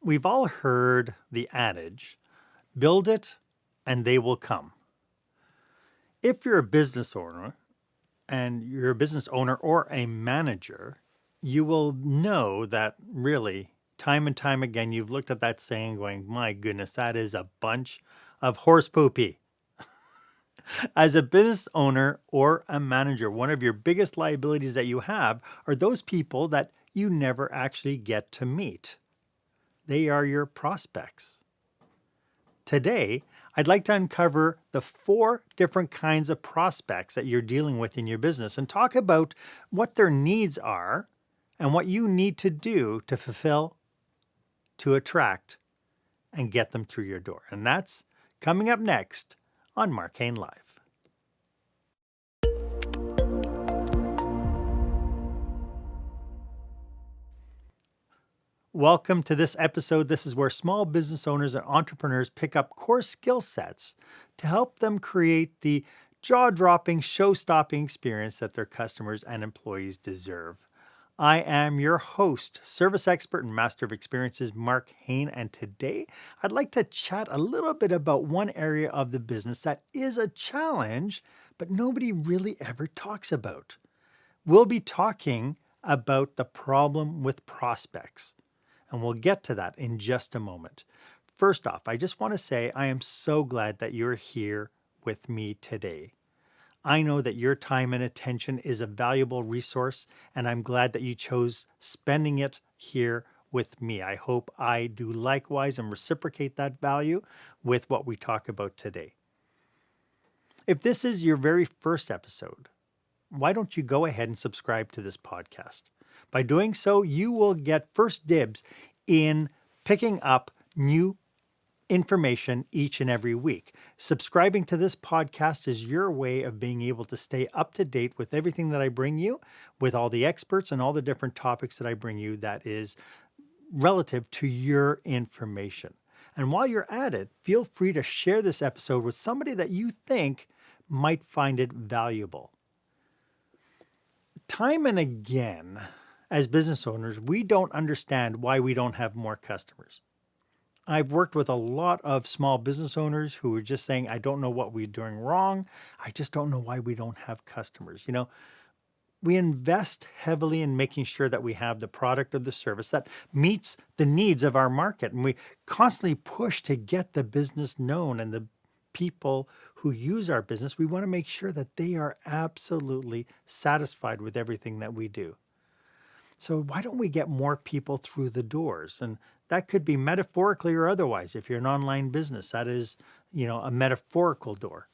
We've all heard the adage, build it and they will come. If you're a business owner or a manager, you will know that really time and time again, you've looked at that saying going, my goodness, that is a bunch of horse poopy. As a business owner or a manager, one of your biggest liabilities that you have are those people that you never actually get to meet. They are your prospects. Today, I'd like to uncover the 4 different kinds of prospects that you're dealing with in your business and talk about what their needs are and what you need to do to fulfill, to attract, and get them through your door. And that's coming up next on Marc Haine Live. Welcome to this episode. This is where small business owners and entrepreneurs pick up core skill sets to help them create the jaw-dropping, show-stopping experience that their customers and employees deserve. I am your host, service expert and master of experiences, Marc Haine, and today I'd like to chat a little bit about one area of the business that is a challenge, but nobody really ever talks about. We'll be talking about the problem with prospects. And we'll get to that in just a moment. First off, I just want to say I am so glad that you're here with me today. I know that your time and attention is a valuable resource, and I'm glad that you chose spending it here with me. I hope I do likewise and reciprocate that value with what we talk about today. If this is your very first episode, why don't you go ahead and subscribe to this podcast? By doing so, you will get first dibs in picking up new information each and every week. Subscribing to this podcast is your way of being able to stay up to date with everything that I bring you, with all the experts and all the different topics that I bring you that is relative to your information. And while you're at it, feel free to share this episode with somebody that you think might find it valuable. Time and again, as business owners, we don't understand why we don't have more customers. I've worked with a lot of small business owners who are just saying, I don't know what we're doing wrong. I just don't know why we don't have customers. You know, we invest heavily in making sure that we have the product or the service that meets the needs of our market. And we constantly push to get the business known, and the people who use our business, we want to make sure that they are absolutely satisfied with everything that we do. So why don't we get more people through the doors? And that could be metaphorically or otherwise. If you're an online business, that is, a metaphorical door.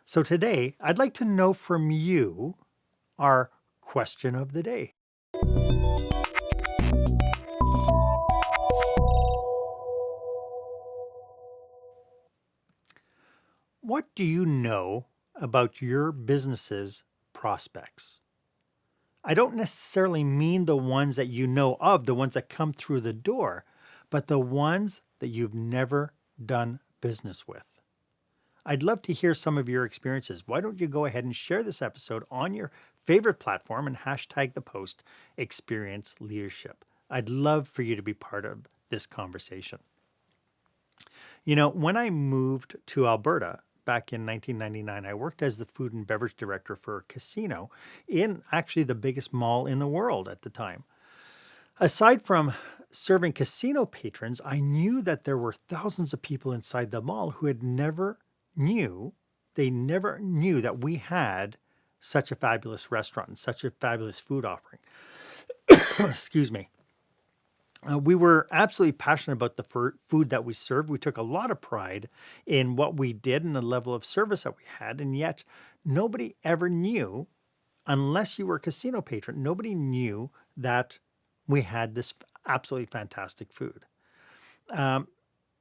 So today, I'd like to know from you our question of the day. What do you know about your business's prospects? I don't necessarily mean the ones that you know of, the ones that come through the door, but the ones that you've never done business with. I'd love to hear some of your experiences. Why don't you go ahead and share this episode on your favorite platform and hashtag the post Experience Leadership. I'd love for you to be part of this conversation. When I moved to Alberta, back in 1999, I worked as the food and beverage director for a casino in actually the biggest mall in the world at the time. Aside from serving casino patrons, I knew that there were thousands of people inside the mall who never knew that we had such a fabulous restaurant and such a fabulous food offering. Excuse me. We were absolutely passionate about the food that we served. We took a lot of pride in what we did and the level of service that we had. And yet nobody ever knew, unless you were a casino patron, nobody knew that we had this absolutely fantastic food.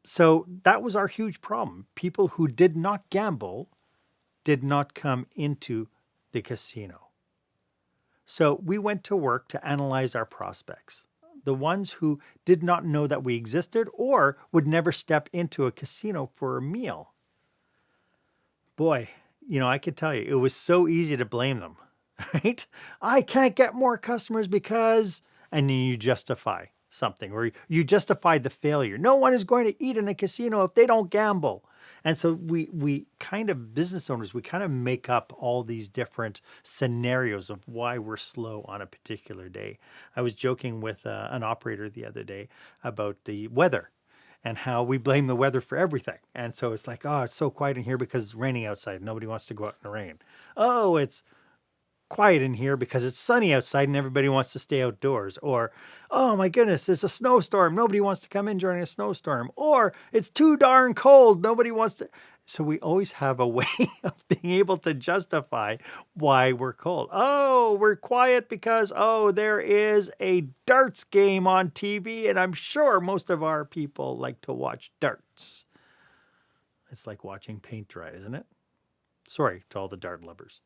So that was our huge problem. People who did not gamble did not come into the casino. So we went to work to analyze our prospects. The ones who did not know that we existed or would never step into a casino for a meal. Boy, I could tell you, it was so easy to blame them, right? I can't get more customers because, and then you justify something, or you justify the failure. No one is going to eat in a casino if they don't gamble. And so we kind of, business owners, we kind of make up all these different scenarios of why we're slow on a particular day. I was joking with an operator the other day about the weather and how we blame the weather for everything. And so it's like, oh, it's so quiet in here because it's raining outside. Nobody wants to go out in the rain. Oh, it's quiet in here because it's sunny outside and everybody wants to stay outdoors. Or, oh my goodness, it's a snowstorm. Nobody wants to come in during a snowstorm. Or it's too darn cold. Nobody wants to. So we always have a way of being able to justify why we're cold. Oh, we're quiet because, oh, there is a darts game on TV, and I'm sure most of our people like to watch darts. It's like watching paint dry, isn't it? Sorry to all the dart lovers.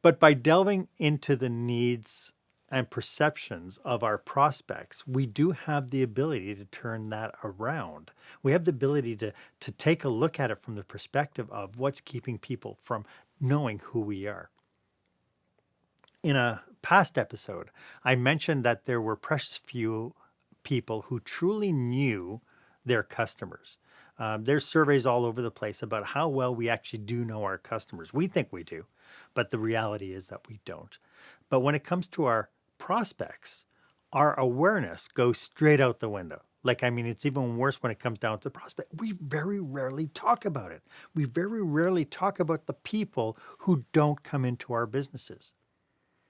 But by delving into the needs and perceptions of our prospects, we do have the ability to turn that around. We have the ability to take a look at it from the perspective of what's keeping people from knowing who we are. In a past episode, I mentioned that there were precious few people who truly knew their customers. There's surveys all over the place about how well we actually do know our customers. We think we do, but the reality is that we don't. But when it comes to our prospects, our awareness goes straight out the window. Like, I mean, it's even worse when it comes down to prospect. We very rarely talk about it. We very rarely talk about the people who don't come into our businesses.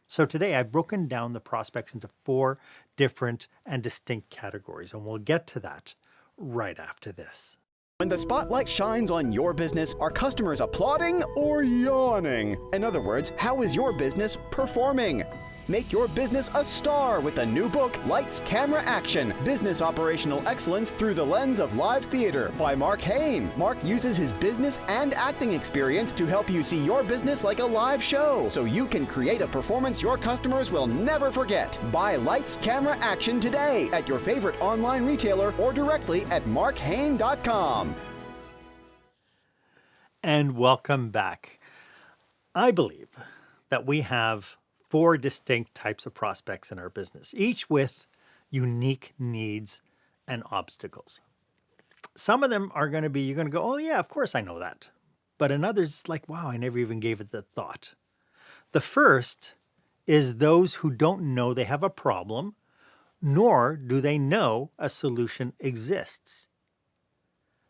So today I've broken down the prospects into 4 different and distinct categories, and we'll get to that right after this. When the spotlight shines on your business, are customers applauding or yawning? In other words, how is your business performing? Make your business a star with the new book, Lights, Camera, Action, Business Operational Excellence Through the Lens of Live Theater by Marc Haine. Marc uses his business and acting experience to help you see your business like a live show, so you can create a performance your customers will never forget. Buy Lights, Camera, Action today at your favorite online retailer or directly at marchaine.com. And welcome back. I believe that we have 4 distinct types of prospects in our business, each with unique needs and obstacles. Some of them are going to be, you're going to go, oh yeah, of course I know that. But in others, it's like, wow, I never even gave it the thought. The first is those who don't know they have a problem, nor do they know a solution exists.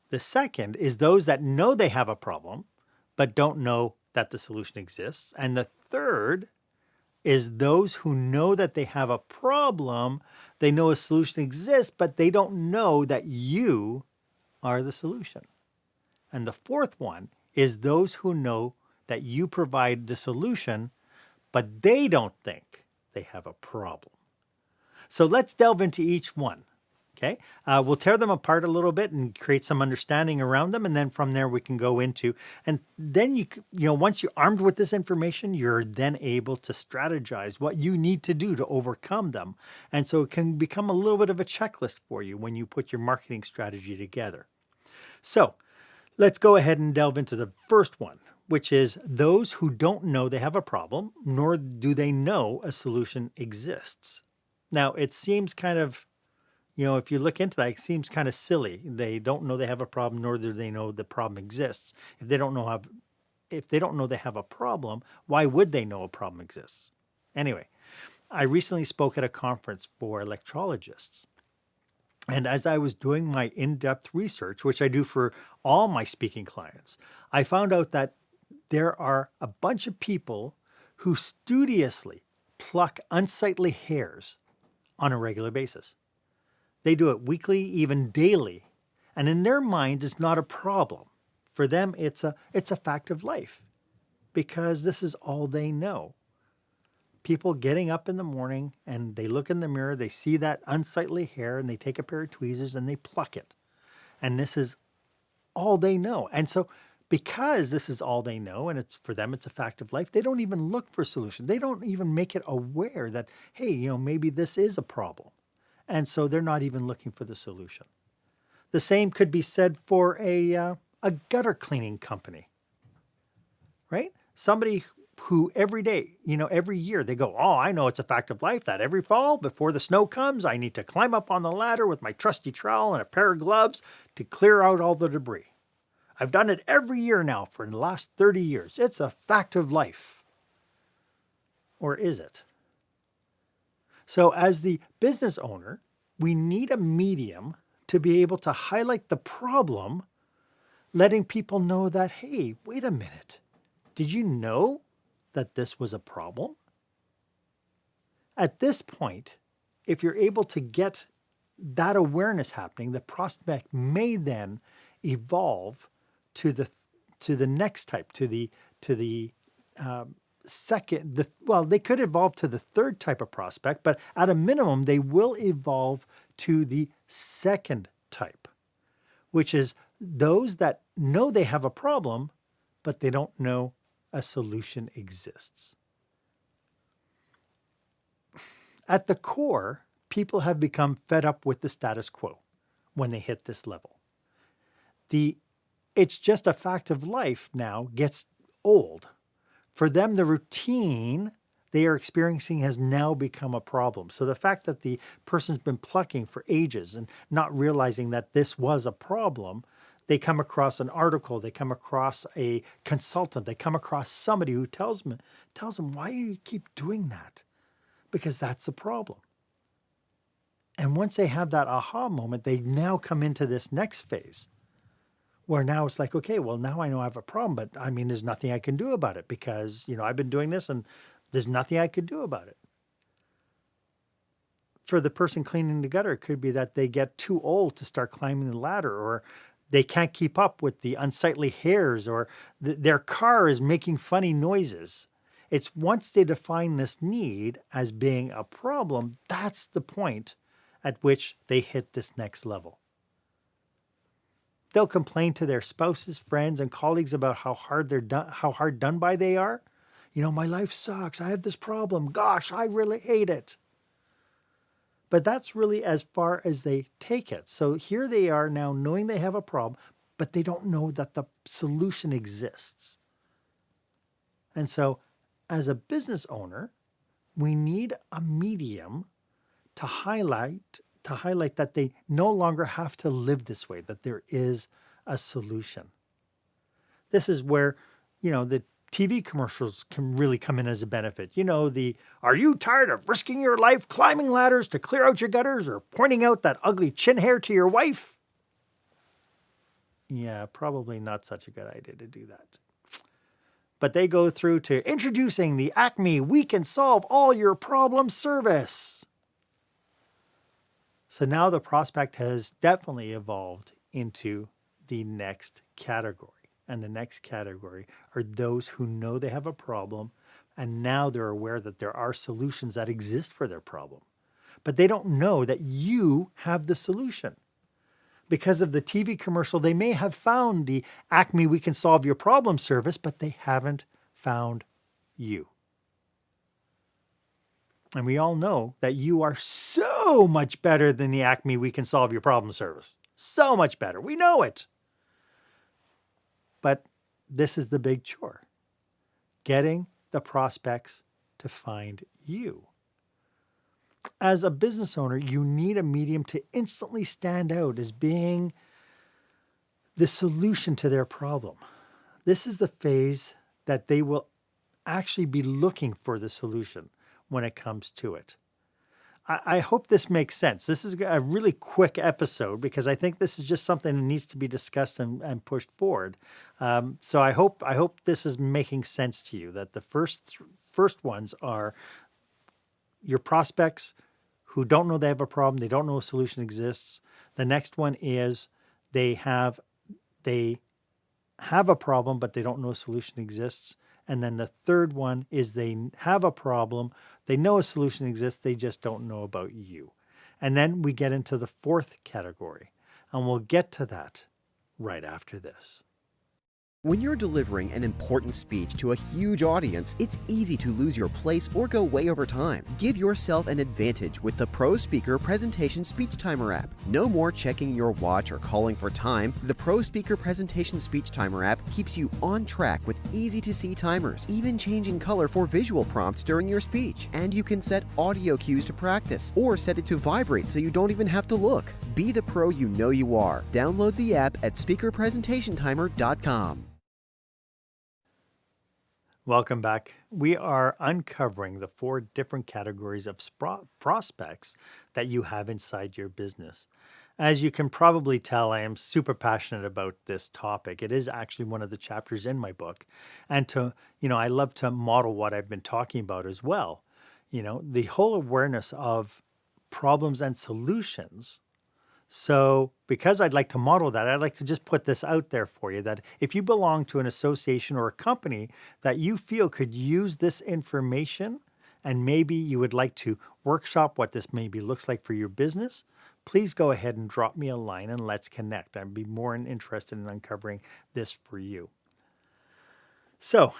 The second is those that know they have a problem, but don't know that the solution exists. And the third is those who know that they have a problem, they know a solution exists, but they don't know that you are the solution. And the fourth one is those who know that you provide the solution, but they don't think they have a problem. So let's delve into each one. Okay, we'll tear them apart a little bit and create some understanding around them. And then from there we can go into, and then you know, once you're armed with this information, you're then able to strategize what you need to do to overcome them. And so it can become a little bit of a checklist for you when you put your marketing strategy together. So let's go ahead and delve into the first one, which is those who don't know they have a problem, nor do they know a solution exists. Now, it seems kind of, you know, if you look into that, it seems kind of silly. They don't know they have a problem, nor do they know the problem exists. If they don't know they have a problem, why would they know a problem exists? Anyway, I recently spoke at a conference for electrologists. And as I was doing my in-depth research, which I do for all my speaking clients, I found out that there are a bunch of people who studiously pluck unsightly hairs on a regular basis. They do it weekly, even daily. And in their mind, it's not a problem. For them, it's a fact of life because this is all they know. People getting up in the morning and they look in the mirror, they see that unsightly hair and they take a pair of tweezers and they pluck it. And this is all they know. And so because this is all they know and it's for them, it's a fact of life, they don't even look for a solution. They don't even make it aware that, hey, you know, maybe this is a problem. And so they're not even looking for the solution. The same could be said for a gutter cleaning company, right? Somebody who every day, every year they go, oh, I know it's a fact of life that every fall before the snow comes, I need to climb up on the ladder with my trusty trowel and a pair of gloves to clear out all the debris. I've done it every year now for the last 30 years. It's a fact of life. Or is it? So as the business owner, we need a medium to be able to highlight the problem, letting people know that, hey, wait a minute. Did you know that this was a problem? At this point, if you're able to get that awareness happening, the prospect may then evolve to the next type, to the second. Well, they could evolve to the third type of prospect, but at a minimum, they will evolve to the second type, which is those that know they have a problem, but they don't know a solution exists. At the core, people have become fed up with the status quo when they hit this level. It's just a fact of life now gets old. For them, the routine they are experiencing has now become a problem. So the fact that the person's been plucking for ages and not realizing that this was a problem, they come across an article, they come across a consultant, they come across somebody who tells them, why do you keep doing that? Because that's the problem. And once they have that aha moment, they now come into this next phase where now it's like, okay, well, now I know I have a problem, but I mean, there's nothing I can do about it because, I've been doing this and there's nothing I could do about it. For the person cleaning the gutter, it could be that they get too old to start climbing the ladder, or they can't keep up with the unsightly hairs, or their car is making funny noises. It's once they define this need as being a problem, that's the point at which they hit this next level. They'll complain to their spouses, friends, and colleagues about how hard done by they are. My life sucks. I have this problem. Gosh, I really hate it. But that's really as far as they take it. So here they are now knowing they have a problem, but they don't know that the solution exists. And so as a business owner, we need a medium to highlight that they no longer have to live this way, that there is a solution. This is where, the TV commercials can really come in as a benefit. Are you tired of risking your life climbing ladders to clear out your gutters or pointing out that ugly chin hair to your wife? Yeah, probably not such a good idea to do that. But they go through to introducing the Acme We Can Solve All Your Problems service. So now the prospect has definitely evolved into the next category. And the next category are those who know they have a problem, and now they're aware that there are solutions that exist for their problem. But they don't know that you have the solution. Because of the TV commercial, they may have found the Acme We Can Solve Your Problem service, but they haven't found you. And we all know that you are so much better than the Acme We Can Solve Your Problem service. So much better. We know it. But this is the big chore. Getting the prospects to find you. As a business owner, you need a medium to instantly stand out as being the solution to their problem. This is the phase that they will actually be looking for the solution when it comes to it. I hope this makes sense. This is a really quick episode because I think this is just something that needs to be discussed and pushed forward. So I hope this is making sense to you, that the first ones are your prospects who don't know they have a problem. They don't know a solution exists. The next one is they have a problem, but they don't know a solution exists. And then the third one is they have a problem, they know a solution exists, they just don't know about you. And then we get into the fourth category, and we'll get to that right after this. When you're delivering an important speech to a huge audience, it's easy to lose your place or go way over time. Give yourself an advantage with the Pro Speaker Presentation Speech Timer app. No more checking your watch or calling for time. The Pro Speaker Presentation Speech Timer app keeps you on track with easy-to-see timers, even changing color for visual prompts during your speech. And you can set audio cues to practice, or set it to vibrate so you don't even have to look. Be the pro you know you are. Download the app at speakerpresentationtimer.com. Welcome back. We are uncovering the 4 different categories of prospects that you have inside your business. As you can probably tell, I am super passionate about this topic. It is actually one of the chapters in my book. And I love to model what I've been talking about as well. The whole awareness of problems and solutions. So because I'd like to model that, I'd like to just put this out there for you that if you belong to an association or a company that you feel could use this information and maybe you would like to workshop what this maybe looks like for your business, please go ahead and drop me a line and let's connect. I'd be more interested in uncovering this for you. So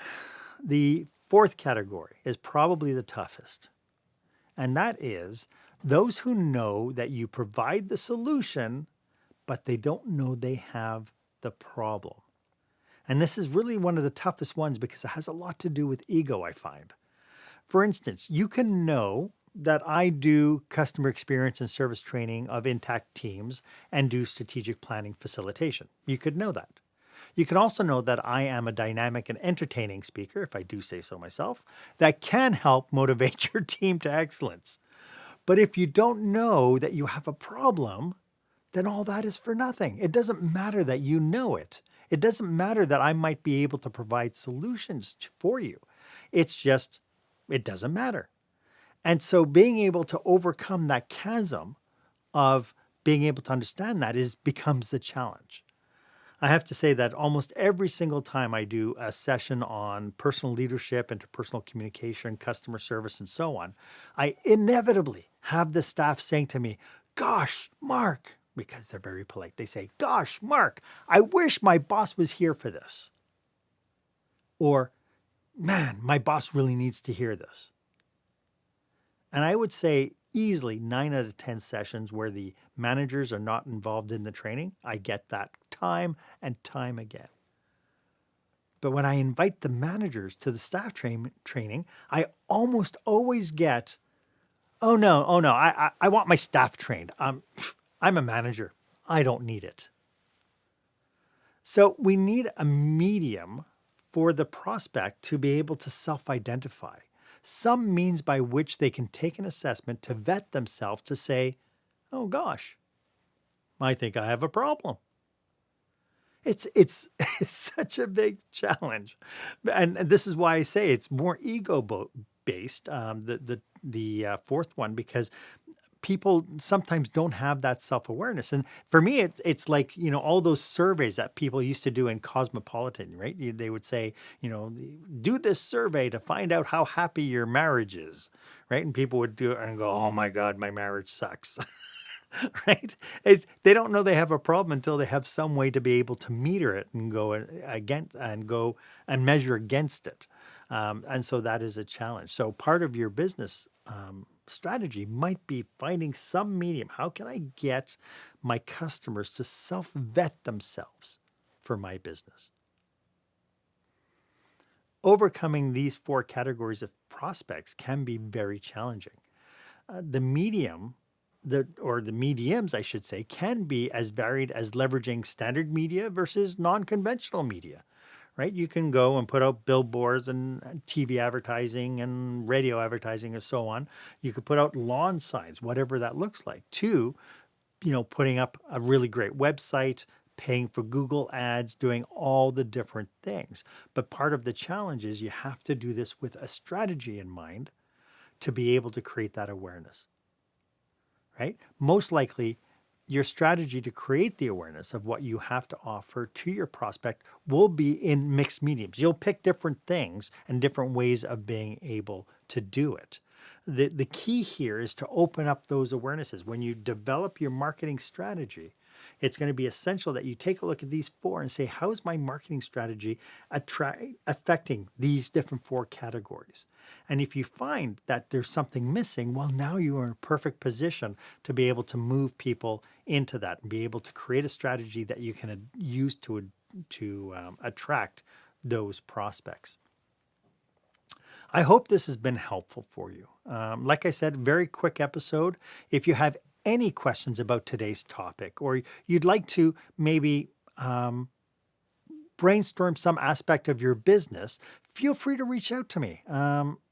the 4th category is probably the toughest, and that is those who know that you provide the solution, but they don't know they have the problem. And this is really one of the toughest ones because it has a lot to do with ego, I find. For instance, you can know that I do customer experience and service training of intact teams and do strategic planning facilitation. You could know that. You can also know that I am a dynamic and entertaining speaker, if I do say so myself, that can help motivate your team to excellence. But if you don't know that you have a problem, then all that is for nothing. It doesn't matter that you know it. It doesn't matter that I might be able to provide solutions for you. It's just, it doesn't matter. And so being able to overcome that chasm of being able to understand that becomes the challenge. I have to say that almost every single time I do a session on personal leadership, interpersonal communication, customer service, and so on, I inevitably have the staff saying to me, "Gosh, Marc," because they're very polite. They say, "Gosh, Marc, I wish my boss was here for this." Or, "Man, my boss really needs to hear this." And I would say easily 9 out of 10 sessions where the managers are not involved in the training, I get that time and time again. But when I invite the managers to the staff training, I almost always get, oh no, I want my staff trained. I'm a manager. I don't need it. So we need a medium for the prospect to be able to self-identify. Some means by which they can take an assessment to vet themselves to say, oh gosh, I think I have a problem. It's such a big challenge. And this is why I say it's more ego-based, the 4th one, because people sometimes don't have that self-awareness. And for me, it's like, all those surveys that people used to do in Cosmopolitan, right? They would say, do this survey to find out how happy your marriage is, right? And people would do it and go, oh my God, my marriage sucks, right? They don't know they have a problem until they have some way to be able to meter it and go and measure against it. And so that is a challenge. So part of your business strategy might be finding some medium. How can I get my customers to self-vet themselves for my business? Overcoming these 4 categories of prospects can be very challenging. The mediums, I should say, can be as varied as leveraging standard media versus non-conventional media. Right? You can go and put out billboards and TV advertising and radio advertising and so on. You could put out lawn signs, whatever that looks like, to, putting up a really great website, paying for Google ads, doing all the different things. But part of the challenge is you have to do this with a strategy in mind to be able to create that awareness, right? Most likely, your strategy to create the awareness of what you have to offer to your prospect will be in mixed mediums. You'll pick different things and different ways of being able to do it. The key here is to open up those awarenesses. When you develop your marketing strategy, It's going to be essential that you take a look at these four and say, how is my marketing strategy affecting these different four categories? And if you find that there's something missing, well, now you are in a perfect position to be able to move people into that and be able to create a strategy that you can use to attract those prospects. I hope this has been helpful for you. Like I said, very quick episode. If you have any questions about today's topic, or you'd like to maybe brainstorm some aspect of your business, feel free to reach out to me.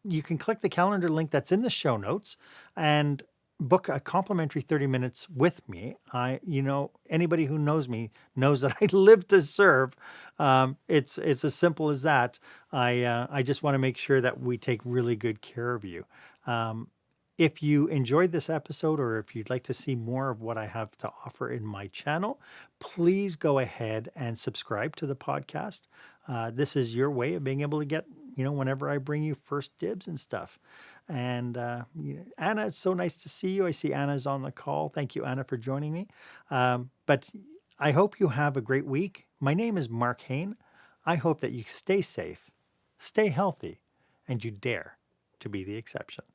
You can click the calendar link that's in the show notes and book a complimentary 30 minutes with me. Anybody who knows me knows that I live to serve. It's as simple as that. I just want to make sure that we take really good care of you. If you enjoyed this episode, or if you'd like to see more of what I have to offer in my channel, please go ahead and subscribe to the podcast. This is your way of being able to get, whenever I bring you first dibs and stuff. And Anna, it's so nice to see you. I see Anna's on the call. Thank you, Anna, for joining me. But I hope you have a great week. My name is Marc Haine. I hope that you stay safe, stay healthy, and you dare to be the exception.